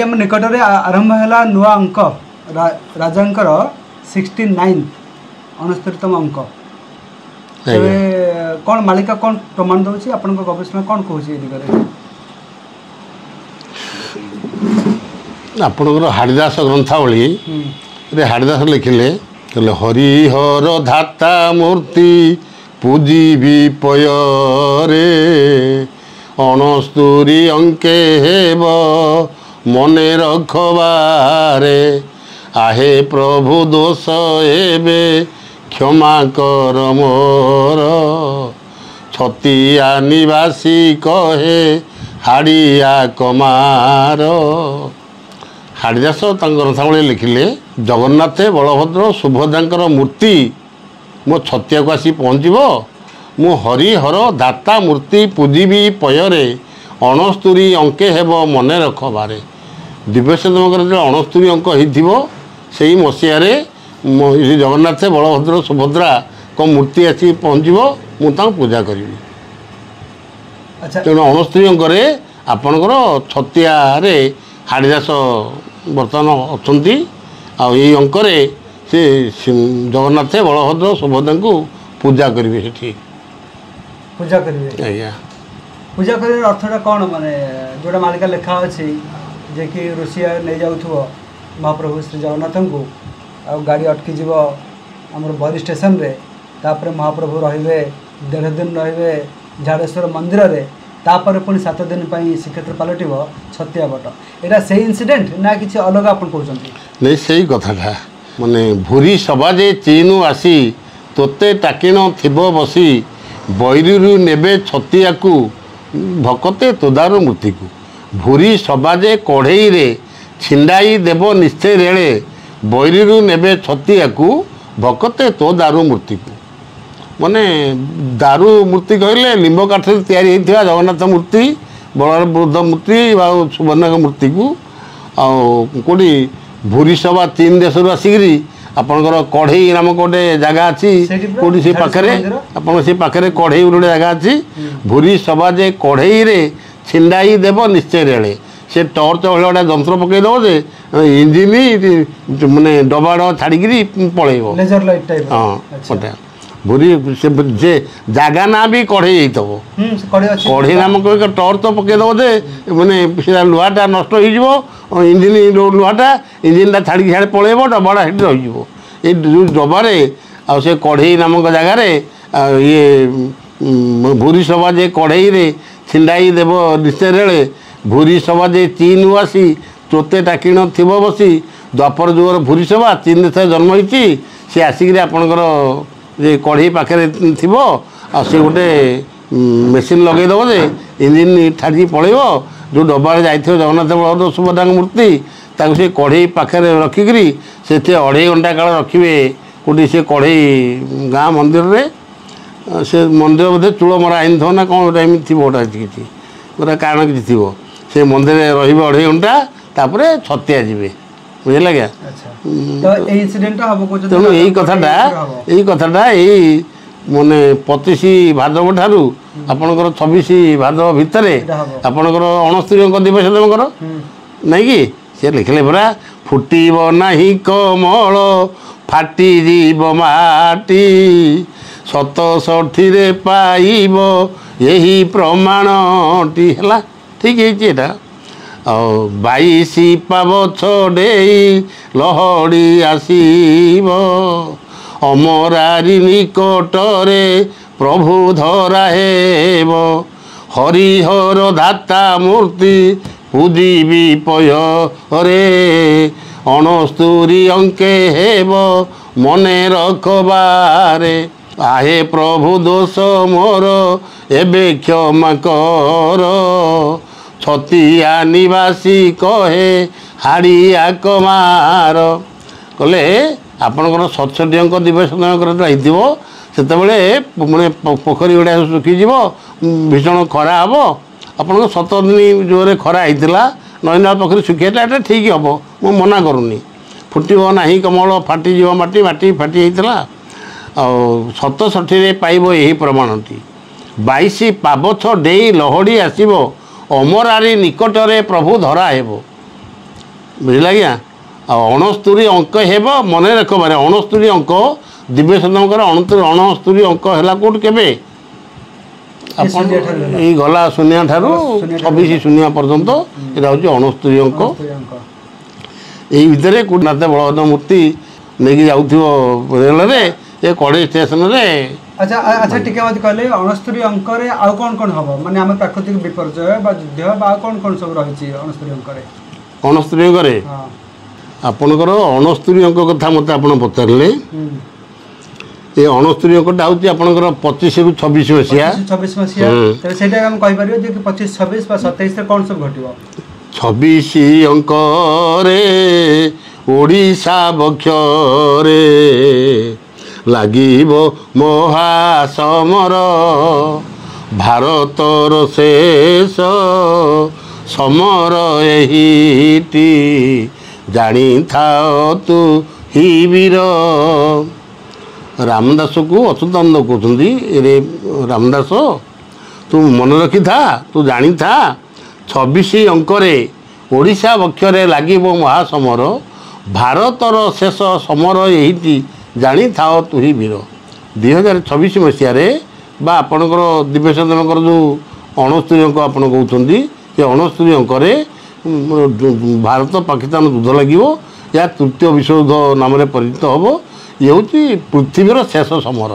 आम निकट में आरंभ है नुआ अंक राजांकर 69 69तम अंक कौन मालिका कौन प्रमाण दौर आपण गवेषणा कौन कहे आपणकर हाड़ीदास ग्रंथावली हाड़ीदास लिखिले हरिहर धाता मूर्ति पूजिबी पयरे अणस्तुरी अंके हेब मने रखबारे आहे प्रभु दोष एबे क्षमा कर मोर छतिया निवासी कहे हाड़िया कमार हाड़ीदास ग्रंथावली लिखिले जगन्नाथ बलभद्र सुभद्रा मूर्ति मो छतिया को आसी पहुँचब मु हरिहर दाता मूर्ति पूजिबी पयरे अणस्तुरी अंके हेब मने रखबारे दिव्यचंद्र जो अणस्तुरी अंक हो मसीह जगन्नाथ बलभद्र सुभद्रा को मूर्ति आसी पहुँचब मुझे पूजा करी तेणु अणस्तुरी अंक आपणकर छतिया हाड़ीदास बर्तमान अच्छा अंक से जगन्नाथ बलभद्र सुभद्रा को पूजा करेंगे पूजा करेंगे आज्ञा पूजा कर अर्थटा कौन माने जोड़ा मालिका लेखा अच्छी जे कि ऋषि नहीं जाऊ महाप्रभु श्री जगन्नाथ को आ गाड़ी अटकी जीव आम बरी स्टेशन रे तापर महाप्रभु रे 1.5 दिन रे झाड़ेश्वर मंदिर रे तापर पुणी 7 दिन श्रीक्षेत्र पलटिव छतिया बट यहाँ से इनसीडेंट ना कि अलग आप नहीं सही कथा माने भूरी सबाजे चीनु आसी तोते टाकिण थिब बसी बैरू नेबे छतिया को भकते तोदारू मूर्ति को भूरी सबाजे कढ़ई रे छिंडाई देव निश्चय रेले बैरू नेबे छतिया को भकते तो दारू मूर्ति को माने दारू मूर्ति कहले लिंब काठ तैयारी होता जगन्नाथ मूर्ति बलभद्र मूर्ति सुभद्रा मूर्ति को आउटी भूरी सभा 3 देश आसिकी आपणकर कढ़ई नामक गोटे जगह अच्छी कौटी से पाखे आप पाखे कढ़ई गोटे जगह अच्छी भूरी सभा जे कढ़ई रे छिंडाई देव निश्चय रेले से टर्च भाई गोटे जंत्र पकईदेव जे इंजिन मानने डबाड़ छाड़ी पलैब हाँ भूरी से जगह ना भी कढ़ई कढ़ई नामक एक टर्च पकईदेव जे मैंने लुहाटा नष्ट हो इंजिन लुहाटा इंजिनटा छाड़ी छाड़े पलैब डबाड़ा से रही डबारे आ से कढ़ई नामक जगार ये भूरी सभा जे कढ़ई रे छिंडाई देव निश्चय रेले भूरी सभा जे चीन आसी तोते टाकिण थी बसी द्वापर जुगर भूरी सभा 3 देश जन्म होती सी आसिक आपणकर जे कढ़ई पाखे थी से गोटे मेसीन लगेदेव जे इंजिन छाड़ी पलैब जो डबारे जाइए जगन्नाथ बलभद्र सुभद्रा मूर्ति ताको से कढ़ई पाखे रखिकी से 2.5 घंटा काल रखिए कौटी से कढ़ई गाँ मंदिर रे से मंदिर बोधे चूल मरा आईन थो ना कौन गोटे थी गोटा किसी गोटा कारण किसी थी से मंदिर रे 2.5 घंटा तापर छतिया जी बुझे क्या तेणु यही कथाटा यही माने 25 भाद्रव ठारू आपणकर 26 भाद्रव भितर आपणकर 69 अंक दिवस नहीं कि से लिखले परा फुटीब नाही कमल फाटी जीव माटी 67 रे पाइब यही प्रमाणटी है ठीक है 22 पाव छड़ेई लहड़ी आसीब अमरारी निकटरे प्रभु धरा हेब हरिहर धाता मूर्ति पूजिबी पयरे अणस्तुरी अंके हेब मने रखबारे आहे प्रभु दोष मोर एबे क्षमा कर छतिया निवासी कहे हाड़िया कमार कले आपणकर 67 अंक दिवस होते मैंने पोखरी गुड़ा सुखीज भीषण खरा हम आपन 7 दिन जोरे खरा होता नईनाल पोखरी सुखीला ठीक हम मु मना करूनी फुटब ना कमल फाटी माटी माटी फाटी होता 67 पाइब यही प्रमाणटी 22 पाबछ डेई लहड़ी आसब अमरारी निकटरे प्रभु धरा हेब ବୁଝିଲା ଆଜ୍ଞା। ଆଉ 69 ଅଙ୍କ ହେବ ମନେ ରଖ ବାରେ 69 ଅଙ୍କ ଦିବ୍ୟଚନ୍ଦ୍ରଙ୍କର 69 ଅଙ୍କ ହେଲା କେଉଁଠି କେବେ ଆପଣ ଏଇ ଗଲା ଶୂନ୍ୟ ଠାରୁ 26 ଶୂନ୍ୟ ପର୍ଯ୍ୟନ୍ତ ଏଇଟା ହେଉଛି 69 ଅଙ୍କ। ଏଇ ଭିତରେ କେଉଁଠି ନାଥ ବଳଭଦ୍ର ମୂର୍ତ୍ତି ନେଇକି ଯାଉଥିବ ରେଳରେ ଏ କଡ଼େଇ ଷ୍ଟେସନରେ। ଆଚ୍ଛା ଆଚ୍ଛା ଟିକେ ମୋତେ କହିଲେ 69 ଅଙ୍କରେ ଆଉ କ'ଣ କ'ଣ ହେବ ମାନେ ଆମ ପ୍ରାକୃତିକ ବିପର୍ଯ୍ୟୟ ବା ଯୁଦ୍ଧ ବା ଆଉ କ'ଣ କ'ଣ ସବୁ ରହିଛି 69 ଅଙ୍କରେ? 69 ଅଙ୍କରେ ଆପଣଙ୍କର 69 ଅଙ୍କ କଥା ମୋତେ ଆପଣ ପଚାରିଲେ। ଏ 69 ଅଙ୍କଟା ହେଉଛି ଆପଣଙ୍କର 25ରୁ 26 ମସିହା। 26 ମସିହା ତେବେ ସେଇଟା ଆମେ କହିପାରିବା ଯେ 25 26 ବା 27ରେ କ'ଣ ସବୁ ଘଟିବ? 26 ଅଙ୍କରେ ଓଡ଼ିଶା ବକ୍ଷରେ ଲାଗିବ ମହାସମର ଭାରତର ଶେଷ ସମର ଏହିଟି ଜାଣିଥାଅ ତୁ ହି ବୀର। ରାମଦାସକୁ ଅଚ୍ୟୁତାନନ୍ଦ କହୁଛନ୍ତି ରେ ରାମଦାସ ତୁ ମନେ ରଖିଥା ତୁ ଜାଣିଥା 26 ଅଙ୍କରେ ଓଡ଼ିଶା ବକ୍ଷରେ ଲାଗିବ ମହାସମର ଭାରତର ଶେଷ ସମର ଏହିଟି ଜାଣିଥାଅ ତୁ ହି ବୀର। 2026 ମସିହାରେ ବା ଆପଣଙ୍କର ଦିବ୍ୟଚନ୍ଦ୍ରଙ୍କର ଯେଉଁ 69 ଅଙ୍କ ଆପଣ କହୁଛନ୍ତି ସେ 69 ଅଙ୍କରେ ଭାରତ ପାକିସ୍ତାନ ଯୁଦ୍ଧ ଲାଗିବ। ଏହା ତୃତୀୟ ବିଶ୍ୱଯୁଦ୍ଧ ନାମରେ ପରିଚିତ ହେବ। ଇଏ ହେଉଛି ପୃଥିବୀର ଶେଷ ସମର।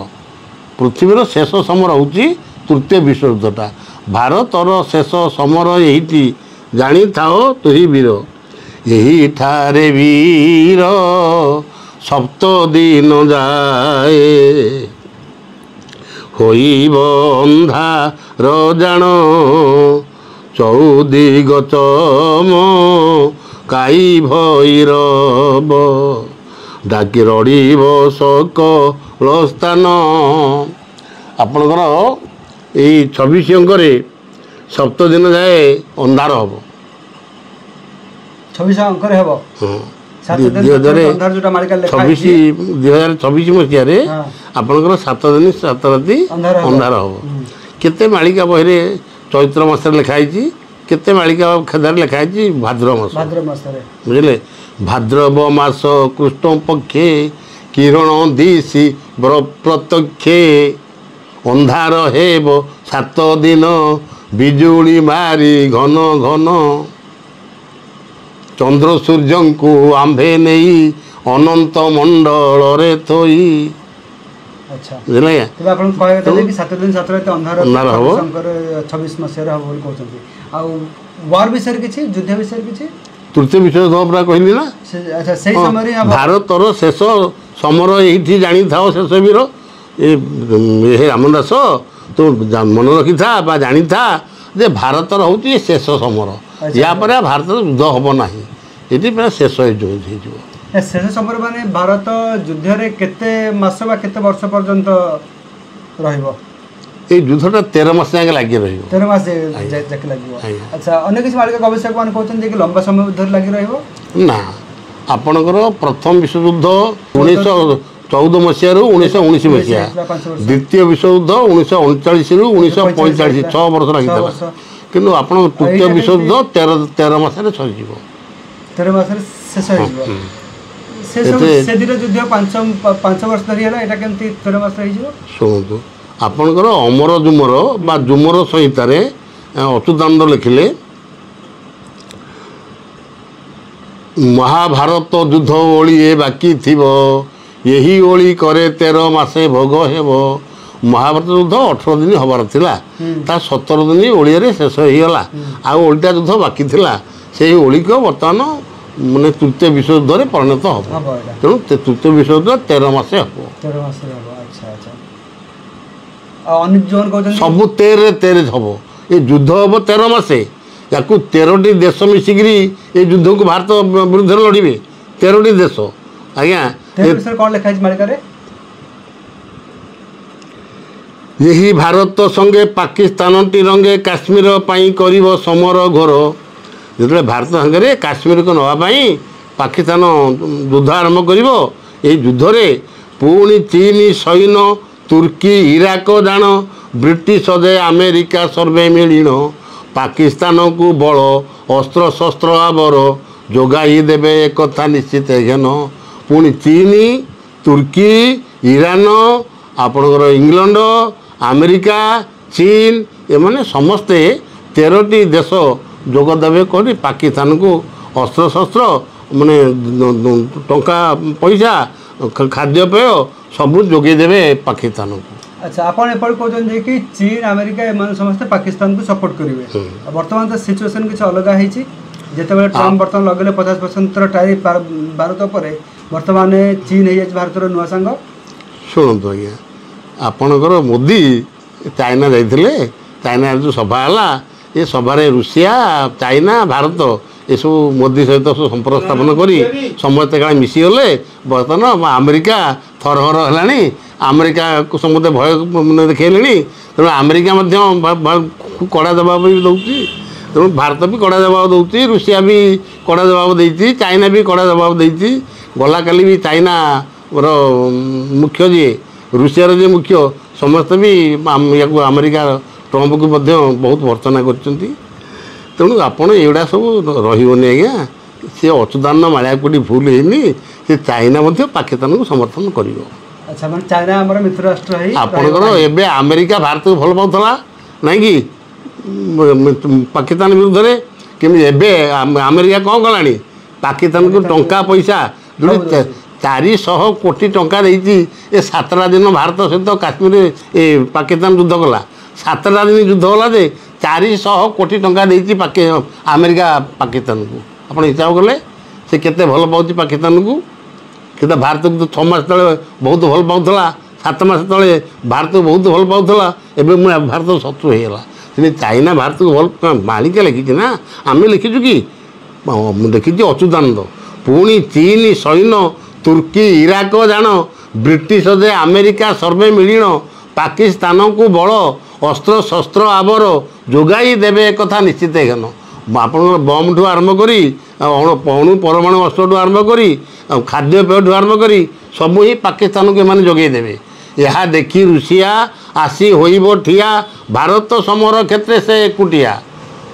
ପୃଥିବୀର ଶେଷ ସମର ହେଉଛି ତୃତୀୟ ବିଶ୍ୱଯୁଦ୍ଧଟା। ଭାରତର ଶେଷ ସମର ଏହିଟି ଜାଣିଥାଅ ତୁହି ବୀର। ଏହିଠାରେ ବୀର ସପ୍ତ ଦିନ ଯାଏ ହୋଇବ ଅନ୍ଧାର ଜାଣ ଚଉଦିଗ ଚମ କାଇ ଭୈରବ ଡାକି ରଡ଼ିବ ସକଳ ସ୍ଥାନ। ଆପଣଙ୍କର ଏଇ 26 ଅଙ୍କରେ ସପ୍ତ ଦିନ ଯାଏ ଅନ୍ଧାର ହେବ। 26 ଅଙ୍କରେ ହେବ। 2024 ମସିହାରେ ଆପଣଙ୍କର 7 ଦିନ 7 ରାତି ଅନ୍ଧାର ହେବ। କେତେ ମାଳିକା ବହିରେ ଚୈତ୍ର ମାସରେ ଲେଖା ହେଇଛି, କେତେ ମାଳିକା ଖେଦାରେ ଲେଖା ହେଇଛି ଭାଦ୍ରବ ମାସରେ। ବୁଝିଲେ, ଭାଦ୍ରବ ମାସ କୃଷ୍ଣ ପକ୍ଷେ କିରଣ ଦିଶି ପ୍ରତ୍ୟକ୍ଷେ ଅନ୍ଧାର ହେବ 7 ଦିନ ବିଜୁଳି ମାରି ଘନ ଘନ ଚନ୍ଦ୍ର ସୂର୍ଯ୍ୟଙ୍କୁ ଆମ୍ଭେ ନେଇ ଅନନ୍ତ ମଣ୍ଡଳରେ ଥୋଇ। ବୁଝିଲେ ଆଜ୍ଞା। ତେବେ ଆପଣ କହିବା କଥା କି 7 ଦିନ 7 ରାତି ଅନ୍ଧାର ହେବ 26 ମସିହାରେ ହେବ ବୋଲି କହୁଛନ୍ତି। ଆଉ ୱାର ବିଷୟରେ କିଛି, ଯୁଦ୍ଧ ବିଷୟରେ କିଛି? ତୃତୀୟ ବିଶ୍ୱଯୁଦ୍ଧ ପୁରା କହିଲି ନା। ଆଚ୍ଛା, ସେଇ ସମୟରେ ଭାରତର ଶେଷ ସମର ଏଇଠି ଜାଣିଥାଅ ଶେଷ ବୀର। ଏ ରାମଦାସ ତୁ ମନେ ରଖିଥା ବା ଜାଣିଥା ଯେ ଭାରତର ହେଉଛି ଶେଷ ସମର। ୟା ପରେ ଭାରତର ଯୁଦ୍ଧ ହେବ ନାହିଁ, ଏଠି ପୁରା ଶେଷ ହେଇଯିବ। ଶେଷ ସମର ମାନେ ଭାରତ ଯୁଦ୍ଧରେ କେତେ ମାସ ବା କେତେ ବର୍ଷ ପର୍ଯ୍ୟନ୍ତ ରହିବ? এই যুদ্ধটা 13 মাস যাকে লাগিয়ে রহব। 13 মাস যাকে লাগিব। আচ্ছা, অনেক কিছু মালিকা গবেষক মানে কହୁଛନ୍ତି যে লম্বা সময় ধরে লাগি রহিব না। ଆପଣଙ୍କର ପ୍ରଥମ ବିଶ୍ୱଯୁଦ୍ଧ 1914 ମସିହାରୁ 1919 ମସିହା, ଦ୍ୱିତୀୟ ବିଶ୍ୱଯୁଦ୍ଧ 1939ରୁ 1945, 6 ବର୍ଷ ଲାଗିଥିଲା। କିନ୍ତୁ ଆପଣ ତୃତୀୟ ବିଶ୍ୱଯୁଦ୍ଧ 13 ମାସରେ ସରିଯିବ। 13 ମାସରେ ଶେଷ ହେଇଯିବ। ସେ ଦିନ ଯୁଦ୍ଧ 5 ବର୍ଷ ଧରି ହେଲା, ଏଇଟା କେମିତି 13 ମାସରେ ହେଇଯିବ? ଶୁଣନ୍ତୁ, ଆପଣଙ୍କର ଅମର ଜୁମର ବା ଜୁମର ସଂହିତାରେ ଅଚ୍ୟୁତାନନ୍ଦ ଲେଖିଲେ ମହାଭାରତ ଯୁଦ୍ଧ ଓଳିଏ ବାକି ଥିବ ଏହି ଓଳି କରେ 13 ମାସେ ଭୋଗ ହେବ। ମହାଭାରତ ଯୁଦ୍ଧ 18 ଦିନ ହେବାର ଥିଲା, ତା 17 ଦିନ ଓଡ଼ିଆରେ ଶେଷ ହେଇଗଲା। ଆଉ ଓଳିଟା ଯୁଦ୍ଧ ବାକି ଥିଲା, ସେଇ ଓଳିକୁ ବର୍ତ୍ତମାନ ମାନେ ତୃତୀୟ ବିଶ୍ୱଯୁଦ୍ଧରେ ପରିଣତ ହେବ। ତେଣୁ ତୃତୀୟ ବିଶ୍ୱଯୁଦ୍ଧ 13 ମାସେ ହେବ। ସବୁ 13 ହେବ। ଏ ଯୁଦ୍ଧ ହେବ 13 ମାସେ। ୟାକୁ 13ଟି ଦେଶ ମିଶିକିରି ଏ ଯୁଦ୍ଧକୁ ଭାରତ ବିରୁଦ୍ଧରେ ଲଢ଼ିବେ। 13ଟି ଦେଶ। ଆଜ୍ଞା, କ'ଣ ଲେଖା ହେଇଛି ମାଳିକାରେ? ଏହି ଭାରତ ସଙ୍ଗେ ପାକିସ୍ତାନଟି ରଙ୍ଗେ କାଶ୍ମୀର ପାଇଁ କରିବ ସମର ଘୋର। ଯେତେବେଳେ ଭାରତ ସାଙ୍ଗରେ କାଶ୍ମୀରକୁ ନେବା ପାଇଁ ପାକିସ୍ତାନ ଯୁଦ୍ଧ ଆରମ୍ଭ କରିବ, ଏହି ଯୁଦ୍ଧରେ ପୁଣି ଚୀନ ସୈନ୍ୟ, ତୁର୍କୀ ଇରାକ ଜାଣ, ବ୍ରିଟିଶ ଦେ ଆମେରିକା ସର୍ବେ ମିଳିଣ, ପାକିସ୍ତାନକୁ ବଳ ଅସ୍ତ୍ରଶସ୍ତ୍ର ଆବର, ଯୋଗାଇ ଦେବେ ଏକଥା ନିଶ୍ଚିତ ଘେନ। ପୁଣି ଚୀନ, ତୁର୍କୀ, ଇରାନ, ଆପଣଙ୍କର ଇଂଲଣ୍ଡ, ଆମେରିକା, ଚୀନ ଏମାନେ ସମସ୍ତେ 13ଟି ଦେଶ ଯୋଗ ଦେବେ କରି ପାକିସ୍ତାନକୁ ଅସ୍ତ୍ରଶସ୍ତ୍ର ମାନେ ଟଙ୍କା ପଇସା ଖାଦ୍ୟପେୟ ସବୁ ଯୋଗାଇ ଦେବେ ପାକିସ୍ତାନକୁ। আচ্ছা আপন এপট কହୁଛନ୍ତି যে কি চীন আমেরিকা এମାନେ ସମସ୍ତେ ପାକିସ୍ତାନକୁ ସପୋର୍ଟ କରିବେ। ବର୍ତ୍ତମାନ ତ ସିଚୁଏସନ୍ କିଛି ଅଲଗା ହେଇଛି। ଯେତେବେଳେ ଟ୍ରମ୍ପ ବର୍ତ୍ତମାନ ଲଗେଇଲେ 50% ଟାରିଫ ଭାରତ ଉପରେ, ବର୍ତ୍ତମାନ ଚୀନ ହେଇଯାଇଛି ଭାରତର ନୂଆ ସାଙ୍ଗ। ଶୁଣନ୍ତୁ ଆଜ୍ଞା, ଆପଣଙ୍କର ମୋଦି ଚାଇନା ଯାଇଥିଲେ, ଚାଇନାରେ ଯେଉଁ ସଭା ହେଲା, ଏ ସଭାରେ ରୁଷିଆ, ଚାଇନା, ଭାରତ ଏସବୁ ମୋଦି ସହିତ ସବୁ ସମ୍ପର୍କ ସ୍ଥାପନ କରି ସମସ୍ତେ କାଳେ ମିଶିଗଲେ। ବର୍ତ୍ତମାନ ଆମେରିକା ଥରହର ହେଲାଣି, ଆମେରିକାକୁ ସମସ୍ତେ ଭୟ ଦେଖେଇଲେଣି। ତେଣୁ ଆମେରିକା ମଧ୍ୟ କଡ଼ା ଜବାବ ବି ଦେଉଛି। ତେଣୁ ଭାରତ ବି କଡ଼ା ଜବାବ ଦେଉଛି, ରୁଷିଆ ବି କଡ଼ା ଜବାବ ଦେଇଛି, ଚାଇନା ବି କଡ଼ା ଜବାବ ଦେଇଛି। ଗଲାକାଲି ବି ଚାଇନାର ମୁଖ୍ୟ ଯିଏ, ରୁଷିଆର ଯିଏ ମୁଖ୍ୟ, ସମସ୍ତେ ବି ୟାକୁ ଆମେରିକା ଟ୍ରମ୍ପକୁ ମଧ୍ୟ ବହୁତ ଭର୍ତ୍ସନା କରିଛନ୍ତି। ତେଣୁ ଆପଣ ଏଗୁଡ଼ା ସବୁ ରହିବନି ଆଜ୍ଞା। ସେ ଅଚ୍ୟୁତାନନ୍ଦ ମାଳିଆ କୋଉଠି ଭୁଲ ହେଇନି। ସେ ଚାଇନା ମଧ୍ୟ ପାକିସ୍ତାନକୁ ସମର୍ଥନ କରିବ। ଆଚ୍ଛା ମାନେ ଚାଇନା ଆମର ମିତ୍ର ରାଷ୍ଟ୍ର ହେଇ ଆପଣଙ୍କର ଏବେ ଆମେରିକା ଭାରତକୁ ଭଲ ପାଉଥିଲା ନାଇଁ କି ପାକିସ୍ତାନ ବିରୁଦ୍ଧରେ, କିନ୍ତୁ ଏବେ ଆମେରିକା କ'ଣ କଲାଣି, ପାକିସ୍ତାନକୁ ଟଙ୍କା ପଇସା ଯୋଉଠି 400 କୋଟି ଟଙ୍କା ଦେଇଛି। ଏ 7ଟା ଦିନ ଭାରତ ସହିତ କାଶ୍ମୀର ଏ ପାକିସ୍ତାନ ଯୁଦ୍ଧ କଲା। 7ଟା ଦିନ ଯୁଦ୍ଧ ହେଲା ଯେ 400 କୋଟି ଟଙ୍କା ଦେଇଛି ଆମେରିକା ପାକିସ୍ତାନକୁ। ଆପଣ ହିସାବ କଲେ ସେ କେତେ ଭଲ ପାଉଛି ପାକିସ୍ତାନକୁ। କିନ୍ତୁ ଭାରତକୁ ତ 6 ମାସ ତଳେ ବହୁତ ଭଲ ପାଉଥିଲା, 7 ମାସ ତଳେ ଭାରତକୁ ବହୁତ ଭଲ ପାଉଥିଲା, ଏବେ ମୁଁ ଭାରତ ଶତ୍ରୁ ହେଇଗଲା। ସେଠି ଚାଇନା ଭାରତକୁ ଭଲ ମାଳିକା ଲେଖିଛି ନା, ଆମେ ଲେଖିଛୁ କି? ମୁଁ ଦେଖିଛି ଅଚ୍ୟୁତାନନ୍ଦ। ପୁଣି ଚୀନ ସୈନ୍ୟ, ତୁର୍କୀ, ଇରାକ ଜାଣ, ବ୍ରିଟିଶ ଯେ ଆମେରିକା ସର୍ବେ ମିଳିଣ, ପାକିସ୍ତାନକୁ ବଳ ଅସ୍ତ୍ରଶସ୍ତ୍ର ଆବର ଯୋଗାଇ ଦେବେ ଏକଥା ନିଶ୍ଚିତ ଘେନ। ଆପଣଙ୍କର ବମ୍ଠୁ ଆରମ୍ଭ କରି ଅଣୁ ପରମାଣୁ ଅସ୍ତ୍ରଠୁ ଆରମ୍ଭ କରି ଖାଦ୍ୟପେୟଠୁ ଆରମ୍ଭ କରି ସବୁ ହିଁ ପାକିସ୍ତାନକୁ ଏମାନେ ଯୋଗାଇ ଦେବେ। ଏହା ଦେଖି ରୁଷିଆ ଆସି ହୋଇବ ଠିଆ, ଭାରତ ସମର କ୍ଷେତ୍ରରେ ସେ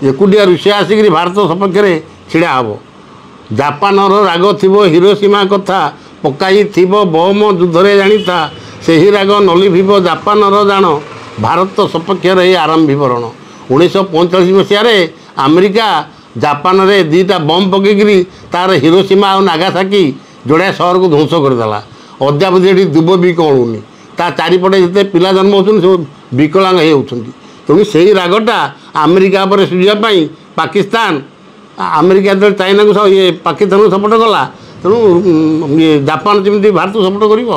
ଏକୁଟିଆ ରୁଷିଆ ଆସିକରି ଭାରତ ସପକ୍ଷରେ ଛିଡ଼ା ହେବ। ଜାପାନର ରାଗ ଥିବ ହିରୋସୀମା କଥା, ପକାଇଥିବ ବମ ଯୁଦ୍ଧରେ ଜାଣିଥା, ସେହି ରାଗ ନଲିଭିବ ଜାପାନର ଜାଣ, ଭାରତ ସପକ୍ଷରେ ଏହି ଆରମ୍ଭୀବରଣ। 1945 ମସିହାରେ ଆମେରିକା ଜାପାନରେ 2ଟା ବମ୍ ପକାଇକିରି ତା'ର ହିରୋସୀମା ଆଉ ନାଗାସାକି ଯୋଡ଼ିଏ ସହରକୁ ଧ୍ୱଂସ କରିଦେଲା। ଅଦ୍ୟାବଧି ଏଠି ଦୁବ ବି କଳୁନି। ତା ଚାରିପଟେ ଯେତେ ପିଲା ଜନ୍ମ ହେଉଛନ୍ତି ସବୁ ବିକଳାଙ୍ଗ ହେଇଯାଉଛନ୍ତି। ତେଣୁ ସେହି ରାଗଟା ଆମେରିକା ଉପରେ ସୁଝିବା ପାଇଁ ପାକିସ୍ତାନ, ଆମେରିକା ଯେତେବେଳେ ଚାଇନାକୁ ପାକିସ୍ତାନକୁ ସପୋର୍ଟ କଲା, ତେଣୁ ଜାପାନ ଯେମିତି ଭାରତକୁ ସପୋର୍ଟ କରିବ।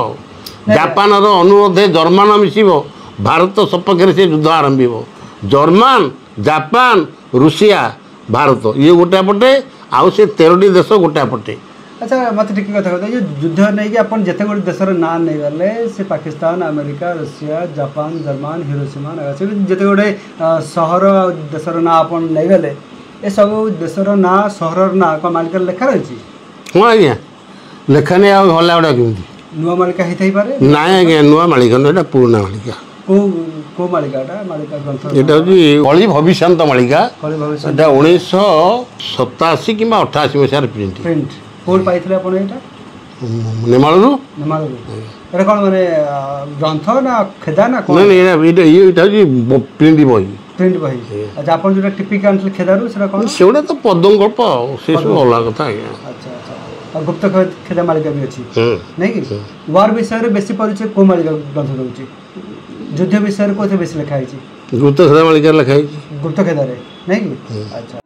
ଜାପାନର ଅନୁରୋଧରେ ଜର୍ମାନ ମିଶିବ, ଭାରତ ସପକ୍ଷରେ ସେ ଯୁଦ୍ଧ ଆରମ୍ଭିବ। ଜର୍ମାନ, ଜାପାନ, ରୁଷିଆ, ଭାରତ ଇଏ ଗୋଟାଏ ପଟେ, ଆଉ ସେ 13ଟି ଦେଶ ଗୋଟାଏ ପଟେ। ଆଚ୍ଛା ମୋତେ ଟିକେ କଥା କହିଲେ, ଏ ଯୁଦ୍ଧ ନେଇକି ଆପଣ ଯେତେ ଗୁଡ଼ିଏ ଦେଶର ନାଁ ନେଇଗଲେ, ସେ Pakistan, America, Russia, Japan, German, Hiroshima, Nagasaki, ଯେତେ ଗୁଡ଼ିଏ ସହର ଆଉ ଦେଶର ନାଁ ଆପଣ ନେଇଗଲେ, ଏସବୁ ଦେଶର ନାଁ ସହରର ନାଁ କ'ଣ ମାଳିକାରେ ଲେଖା ରହିଛି? ହଁ ଆଜ୍ଞା, ଲେଖା ନେଇ ଆଉ ହଲା ଗୁଡ଼ା କେମିତି ନୂଆ ମାଳିକା ହେଇଥାଇପାରେ? ନାଇଁ ଆଜ୍ଞା, ନୂଆ ମାଳିକା ନୁହେଁ, ଏଇଟା ପୁରୁଣା ମାଳିକା। କେଉଁ ମାଳିକାଟା? ମାଳିକା ଗ୍ରନ୍ଥ এটা হচ্ছে কলি ভবিষ্যন্ত মালিকা। କଳି ଭବିଷ୍ୟତ এটা 1987 কিংবা 88 মସିହାର ପ୍ରିଣ୍ଟ। ପ୍ରିଣ୍ଟ କେଉଁଠି ପାଇଥିଲେ ଆପଣ ଏଇଟା? ନେମାଳରୁ। ନେମାଳରୁ। ଏଇଟା କ'ଣ ମାନେ ଗ୍ରନ୍ଥ ନା ଖେଦା ନା କ'ଣ? ନାଇଁ ଏଇଟା ହେଉଛି ପ୍ରିଣ୍ଟ ବହି। ପ୍ରିଣ୍ଟ ବହି। ଆଚ୍ଛା ଆପଣ ଯେଉଁଟା ଟିପିକି ଆଣିଥିଲେ ଖେଦାରୁ ସେଟା କ'ଣ? ସେଗୁଡ଼ା ତ ପଦ୍ମ ଗଳ୍ପ ଆଉ ସେସବୁ ଅଲଗା କଥା ଆଜ୍ଞା। ଆଚ୍ଛା ଆଚ୍ଛା। ଆଉ ଗୁପ୍ତ ଖେଦା ମାଳିକା ବି ଅଛି ନାଇଁ କି? ୱାର୍ ବିଷୟରେ ବେଶୀ ପରିଚୟ କେଉଁ ମାଳିକା ଗ୍ରନ୍ଥ ଦେଉଛି? ଯୁଦ୍ଧ ବିଷୟରେ କେଉଁଥିରେ ବେଶୀ ଲେଖା ହେଇଛି? ଗୁପ୍ତ ଖେଦା ମାଳିକାରେ ଲେଖା ହେଇଛି। ଗୁପ୍ତ ଖେଦାରେ ନାଇଁ କି? ଆଚ୍ଛା।